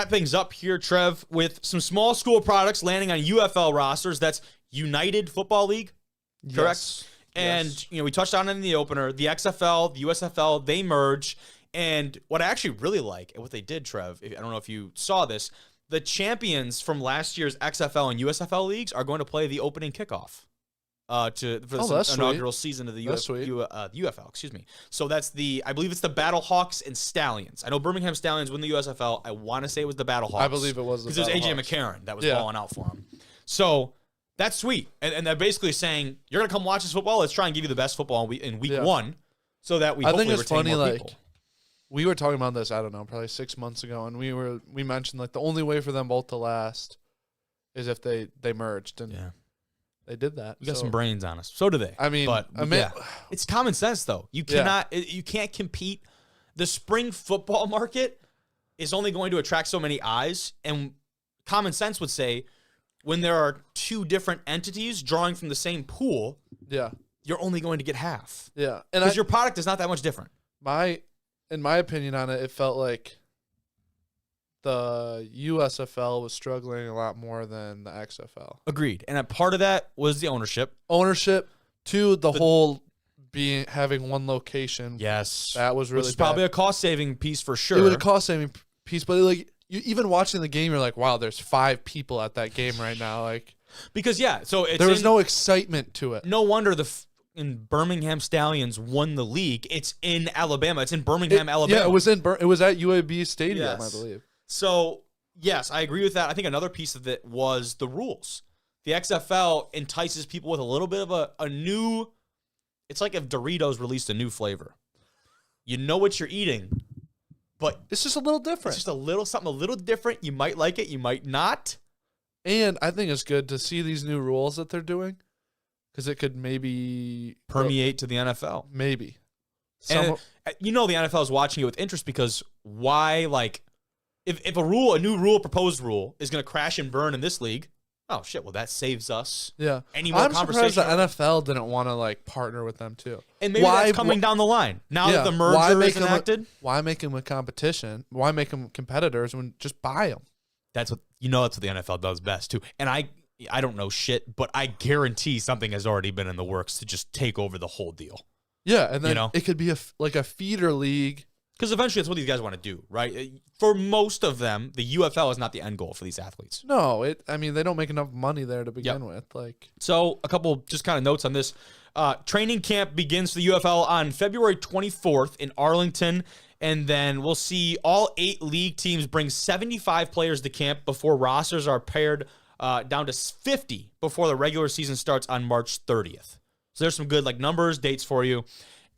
Wrap things up here, Trev, with some small school products landing on UFL rosters. That's United Football League, correct? Yes. And, we touched on it in the opener. The XFL, the USFL, they merge. And what I actually really like, and what they did, Trev, I don't know if you saw this, the champions from last year's XFL and USFL leagues are going to play the opening kickoff for the inaugural season of the UFL. Excuse me. So that's I believe it's the Battlehawks and Stallions. I know Birmingham Stallions win the USFL. I want to say it was the Battlehawks. I believe it was because it was AJ McCarron that was balling out for him. So that's sweet. And they're basically saying, you're going to come watch this football. Let's try and give you the best football in week one so that we hopefully retain more people. We were talking about this, I don't know, probably 6 months ago, and we mentioned the only way for them both to last is if they merged, and they did that. We got some brains on us. So do they. I mean, it's common sense though. You can't compete. The spring football market is only going to attract so many eyes, and common sense would say when there are two different entities drawing from the same pool, you're only going to get half. Yeah, because your product is not that much different. In my opinion on it, it felt like the USFL was struggling a lot more than the XFL. Agreed. And a part of that was the ownership. To the whole having one location. Yes. That was really Which is probably a cost-saving piece for sure. It was a cost-saving piece, but even watching the game, you're like, wow, there's 5 people at that game right now. Because, so there was no excitement to it. No wonder in Birmingham Stallions won the league. It's in Alabama. It's in Birmingham, Alabama. Yeah, it was at UAB Stadium, I believe. So, yes, I agree with that. I think another piece of it was the rules. The XFL entices people with a little bit of a new... It's like if Doritos released a new flavor. You know what you're eating, but... It's just a little different. It's just something a little different. You might like it. You might not. And I think it's good to see these new rules that they're doing. Because it could maybe permeate to the NFL. Maybe. And the NFL is watching it with interest because why, if a new proposed rule is going to crash and burn in this league, oh shit, well that saves us. Yeah. Any more I'm conversation. surprised the NFL didn't want to partner with them too. And maybe that's coming down the line. Now that the merger is enacted. Why make them a competition? Why make them competitors when just buy them? That's what the NFL does best too. And I don't know shit, but I guarantee something has already been in the works to just take over the whole deal. Yeah, and then it could be a feeder league. Because eventually that's what these guys want to do, right? For most of them, the UFL is not the end goal for these athletes. No, they don't make enough money there to begin with. So a couple just kind of notes on this. Training camp begins for the UFL on February 24th in Arlington. And then we'll see all 8 league teams bring 75 players to camp before rosters are paired down to 50 before the regular season starts on March 30th. So there's some good numbers, dates for you.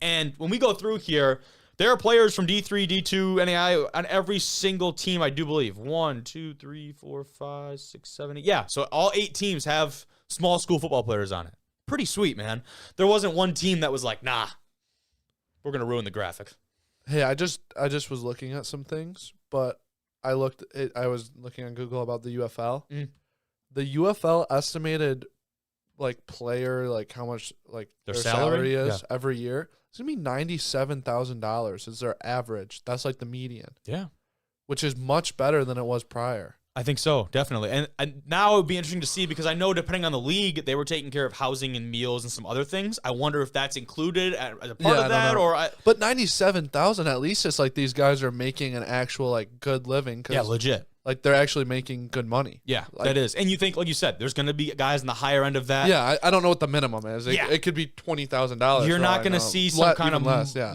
And when we go through here, there are players from D3, D2, NAI on every single team, I do believe. 1, 2, 3, 4, 5, 6, 7, 8. Yeah, so all 8 teams have small school football players on it. Pretty sweet, man. There wasn't one team that was like, nah, we're going to ruin the graphic. Hey, I just was looking at some things, but I was looking on Google about the UFL. The UFL estimated player how much their salary is every year. It's gonna be $97,000 is their average. That's the median. Yeah, which is much better than it was prior. I think so, definitely. And now it would be interesting to see because I know depending on the league, they were taking care of housing and meals and some other things. I wonder if that's included as a part of that But $97,000 at least it's these guys are making an actual good living. Yeah, legit. They're actually making good money. Yeah, that is. And you think, like you said, there's going to be guys in the higher end of that. Yeah, I don't know what the minimum is. It could be $20,000. You're not going to see some kind of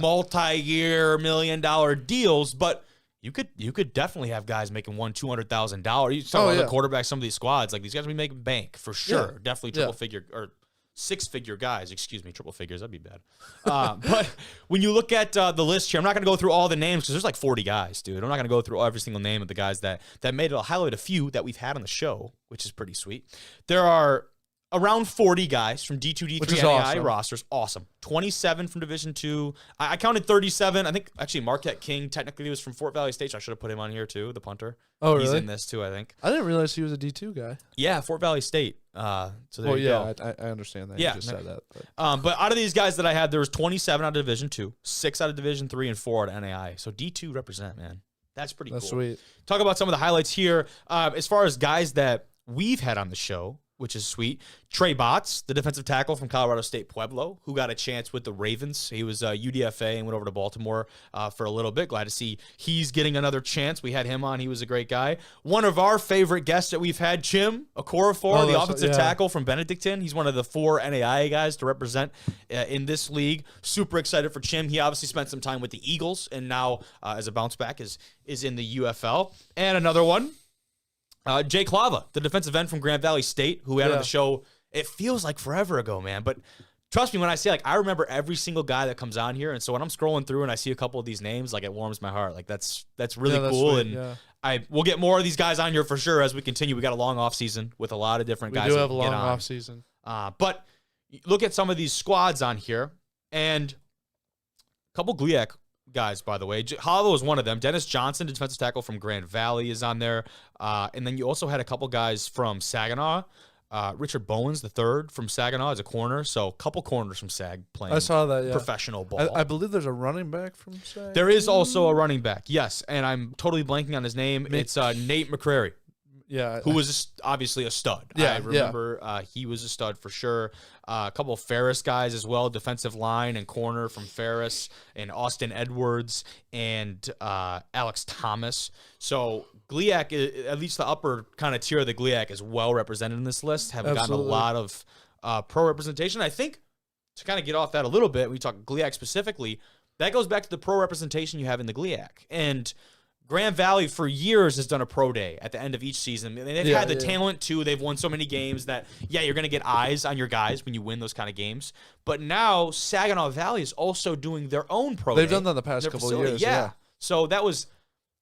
multi-year $1 million deals, but you could definitely have guys making $200,000. You saw the quarterbacks, some of these squads, these guys will be making bank for sure. Yeah. Definitely triple figure or 6-figure guys. Excuse me, triple figures. That'd be bad. But when you look at the list here, I'm not going to go through all the names because there's 40 guys, dude. I'm not going to go through every single name of the guys that made it. I'll highlight a few that we've had on the show, which is pretty sweet. There are around 40 guys from D2, D3, NAI rosters. Awesome. 27 from Division II. I counted 37. I think, actually, Marquette King, technically, he was from Fort Valley State. So I should have put him on here, too, the punter. Oh, really? He's in this, too, I think. I didn't realize he was a D2 guy. Yeah, Fort Valley State. So there you go. I understand that. Yeah, you just said that. But out of these guys that I had, there was 27 out of Division II, 6 out of Division III, and 4 out of NAI. So D2 represent, man. That's pretty That's cool. sweet. Talk about some of the highlights here. As far as guys that we've had on the show, which is sweet. Trey Botts, the defensive tackle from Colorado State Pueblo, who got a chance with the Ravens. He was UDFA and went over to Baltimore for a little bit. Glad to see he's getting another chance. We had him on. He was a great guy. One of our favorite guests that we've had, Chim Okorafor, the offensive tackle from Benedictine. He's one of the 4 NAIA guys to represent in this league. Super excited for Chim. He obviously spent some time with the Eagles, and now as a bounce back is in the UFL. And another one, Jay Clava, the defensive end from Grand Valley State, who we had on the show, it feels like forever ago, man. But trust me when I say, like, I remember every single guy that comes on here. And so when I'm scrolling through and I see a couple of these names, like, it warms my heart. Like, that's really cool. Sweet, and we'll get more of these guys on here for sure as we continue. We got a long off season with a lot of different guys. We do have a long off season. But look at some of these squads on here. And a couple GLIAC guys, by the way. Hollow is one of them. Dennis Johnson, defensive tackle from Grand Valley, is on there. And then you also had a couple guys from Saginaw. Richard Bowens, the third from Saginaw, is a corner. So a couple corners from Sag playing I saw that, professional ball. I believe there's a running back from Sag. There is also a running back, yes. And I'm totally blanking on his name. It's Nate McCrary. Yeah, who was obviously a stud. Yeah, I remember he was a stud for sure. A couple of Ferris guys as well, defensive line and corner from Ferris, and Austin Edwards and Alex Thomas. So GLIAC, at least the upper kind of tier of the GLIAC, is well represented in this list. Have gotten a lot of pro representation. I think to kind of get off that a little bit, we talk GLIAC specifically. That goes back to the pro representation you have in the GLIAC. And Grand Valley for years has done a pro day at the end of each season. They've had the talent too. They've won so many games that, you're going to get eyes on your guys when you win those kind of games. But now Saginaw Valley is also doing their own pro day. They've done that the past couple of years. Yeah. So that was,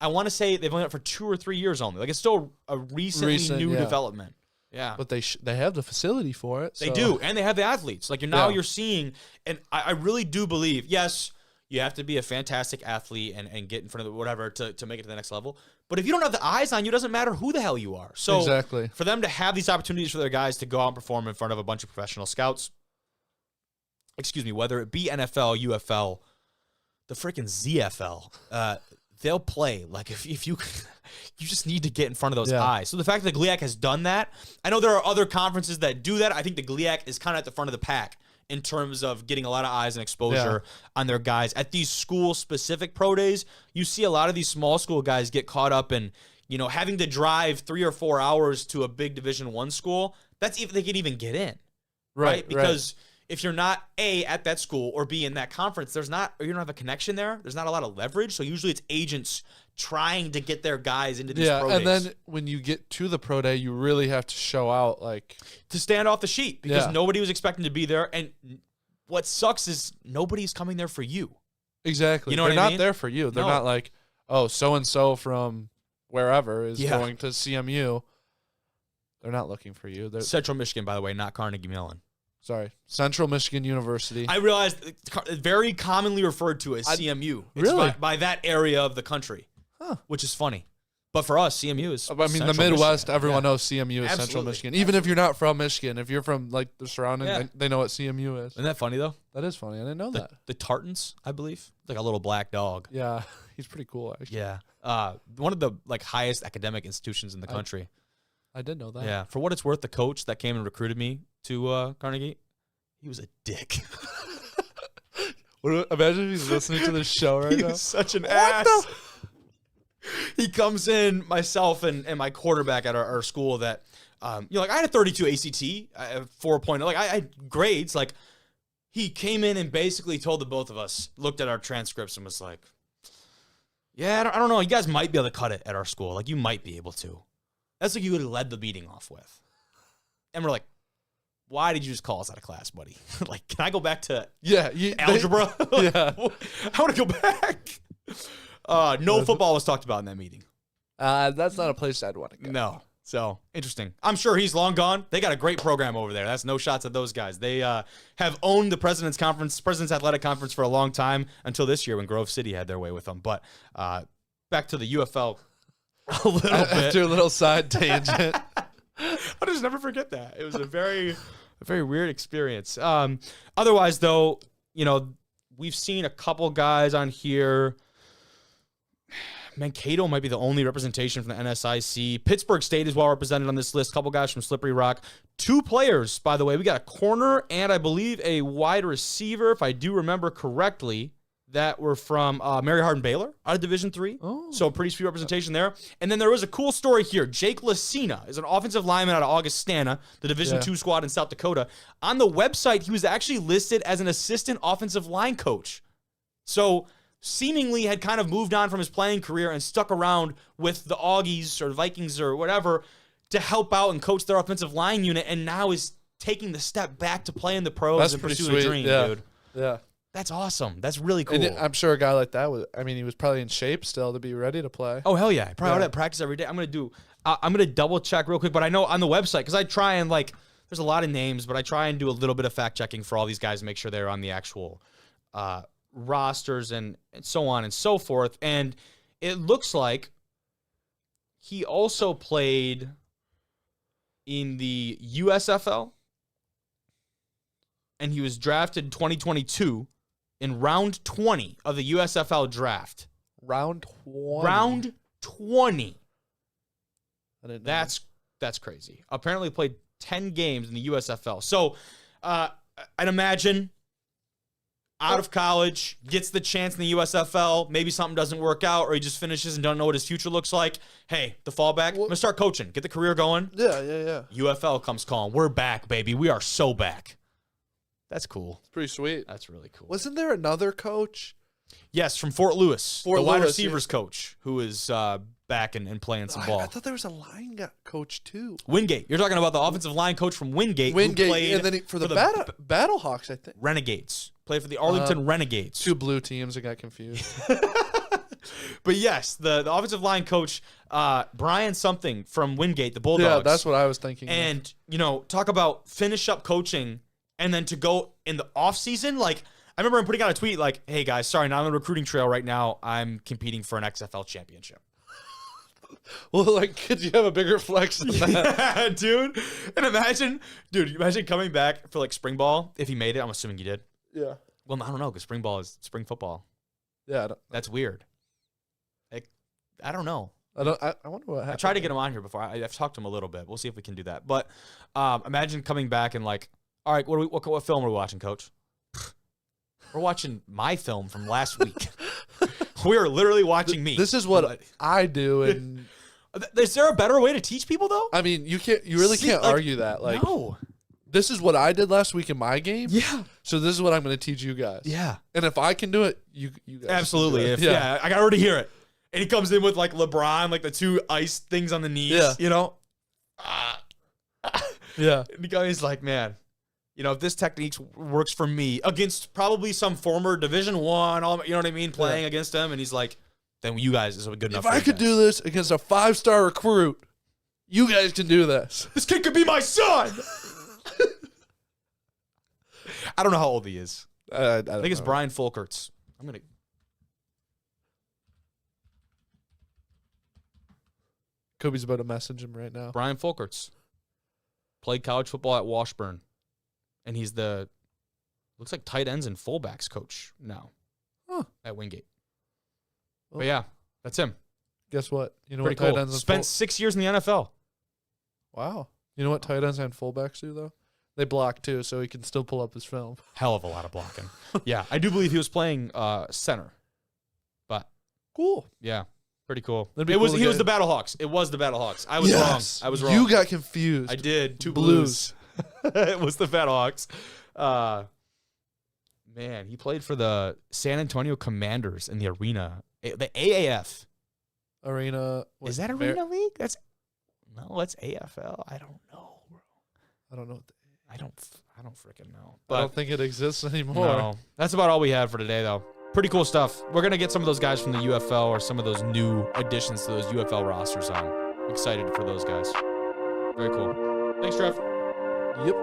I want to say they've only done it for 2 or 3 years only. Like, it's still a recent new development. Yeah. But they have the facility for it. They do. And they have the athletes. Like, you're seeing, and I really do believe, yes, you have to be a fantastic athlete and get in front of whatever to make it to the next level. But if you don't have the eyes on you, it doesn't matter who the hell you are. So exactly. For them to have these opportunities for their guys to go out and perform in front of a bunch of professional scouts, whether it be NFL, UFL, the freaking ZFL, they'll play. Like, if you you just need to get in front of those eyes. So the fact that the GLIAC has done that, I know there are other conferences that do that. I think the GLIAC is kind of at the front of the pack in terms of getting a lot of eyes and exposure on their guys. At these school-specific pro days, you see a lot of these small school guys get caught up in, having to drive 3 or 4 hours to a big Division I school. That's if they can even get in, right? Because if you're not A, at that school, or B, in that conference, you don't have a connection there. There's not a lot of leverage. So usually it's agents trying to get their guys into these pro days. And then when you get to the pro day, you really have to show out, like, to stand off the sheet, because nobody was expecting to be there. And what sucks is nobody's coming there for you. Exactly. They're not there for you. They're not like, oh, so-and-so from wherever is going to CMU. They're not looking for you. They're Central Michigan, by the way, not Carnegie Mellon. Sorry, Central Michigan University. I realized very commonly referred to as CMU. It's by that area of the country, which is funny. But for us, CMU is the Midwest, Michigan. Everyone knows CMU is Central Michigan. Even if you're not from Michigan, if you're from, like, the surrounding, they know what CMU is. Isn't that funny, though? That is funny. I didn't know that. The Tartans, I believe. Like a little black dog. Yeah, he's pretty cool, actually. Yeah. One of the, highest academic institutions in the country. I did know that. Yeah. For what it's worth, the coach that came and recruited me to Carnegie, he was a dick. Imagine if he's listening to this show right now. He's such an ass. He comes in, myself and my quarterback at our school that, I had a 32 ACT, 4.0. Like, I had grades. Like, he came in and basically told the both of us, looked at our transcripts and was like, yeah, I don't know. You guys might be able to cut it at our school. Like, you might be able to. That's what you would have led the meeting off with. And we're like, why did you just call us out of class, buddy? Like, can I go back to algebra? Yeah. I want to go back. No football was talked about in that meeting. That's not a place I'd want to go. No. So, interesting. I'm sure he's long gone. They got a great program over there. That's no shots at those guys. They have owned the President's Athletic Conference for a long time, until this year when Grove City had their way with them. But back to the UFL a little bit. After a little side tangent. I'll just never forget that. It was a very weird experience. Otherwise, though, we've seen a couple guys on here. Mankato might be the only representation from the NSIC. Pittsburgh State is well represented on this list. Couple guys from Slippery Rock. 2 players, by the way. We got a corner and I believe a wide receiver, if I do remember correctly, that were from Mary Hardin Baylor out of Division III. Oh. So pretty sweet representation there. And then there was a cool story here. Jake Lucina is an offensive lineman out of Augustana, the Division II squad in South Dakota. On the website, he was actually listed as an assistant offensive line coach. So seemingly had kind of moved on from his playing career and stuck around with the Augies or Vikings or whatever to help out and coach their offensive line unit, and now is taking the step back to play in the pros and pursue a dream, dude. Yeah. That's awesome. That's really cool. And I'm sure a guy like that he was probably in shape still to be ready to play. Oh, hell yeah. Probably had practice every day. I'm going to double check real quick, but I know on the website, because I try and there's a lot of names, but I try and do a little bit of fact checking for all these guys to make sure they're on the actual rosters and so on and so forth. And it looks like he also played in the USFL, and he was drafted in 2022 in round 20 of the USFL draft. Round 20? Round 20. I didn't know. That's crazy. Apparently played 10 games in the USFL. So I'd imagine out of college, gets the chance in the USFL, maybe something doesn't work out, or he just finishes and don't know what his future looks like. Hey, the fallback, I'm going to start coaching, get the career going. Yeah. UFL comes calling. We're back, baby. We are so back. That's cool. It's pretty sweet. That's really cool. Wasn't there another coach? Yes, from Fort Lewis, the wide receivers coach, who is back and playing some ball. I thought there was a line coach too. Wingate. You're talking about the offensive line coach from Wingate. Wingate, who played and then for the Battlehawks, I think. Renegades. Played for the Arlington Renegades. 2 blue teams. I got confused. But yes, the offensive line coach, Brian something from Wingate, the Bulldogs. Yeah, that's what I was thinking. And, talk about finish up coaching and then to go in the offseason. I remember him putting out a tweet hey, guys, sorry, not on the recruiting trail right now. I'm competing for an XFL championship. Well, could you have a bigger flex than that? Yeah, dude. And imagine coming back for spring ball if he made it. I'm assuming you did. Yeah. Well, I don't know because spring ball is spring football. Yeah. That's weird. I don't know. I wonder what happened. I tried to get him on here before. I've talked to him a little bit. We'll see if we can do that. But imagine coming back and all right, what film are we watching, Coach? We're watching my film from last week. We are literally watching me. This is what I do. And is there a better way to teach people though? I mean, you really can't argue that. No. This is what I did last week in my game. Yeah. So this is what I'm going to teach you guys. Yeah. And if I can do it, you guys absolutely. Can do it. I got to already hear it. And he comes in with LeBron, the 2 ice things on the knees. Yeah. Yeah. And the guy's like, man, if this technique works for me against probably some former Division I, you know what I mean, playing against him, and he's like, then you guys is good enough. If I could do this against a 5-star recruit, you guys can do this. This kid could be my son. I don't know how old he is. I think it's Brian Folkerts. Kobe's about to message him right now. Brian Folkerts played college football at Washburn. And he's looks like tight ends and fullbacks coach now at Wingate. Well, but yeah, that's him. Guess what? You know Pretty what cool. tight ends spent 6 years in the NFL. Wow. You know what tight ends and fullbacks do though? They block too, so he can still pull up his film. Hell of a lot of blocking. Yeah, I do believe he was playing center. But cool. Yeah. Pretty cool. He was the Battlehawks. It was the Battlehawks. I was wrong. I was wrong. You got confused. I did. 2 blues. It was the Battlehawks. Man, he played for the San Antonio Commanders in the Arena. The AAF. Arena. Is that Arena League? That's AFL. I don't know, bro. I don't know. I don't freaking know. But I don't think it exists anymore. No. That's about all we have for today, though. Pretty cool stuff. We're going to get some of those guys from the UFL or some of those new additions to those UFL rosters on. I'm excited for those guys. Very cool. Thanks, Trev. Yep.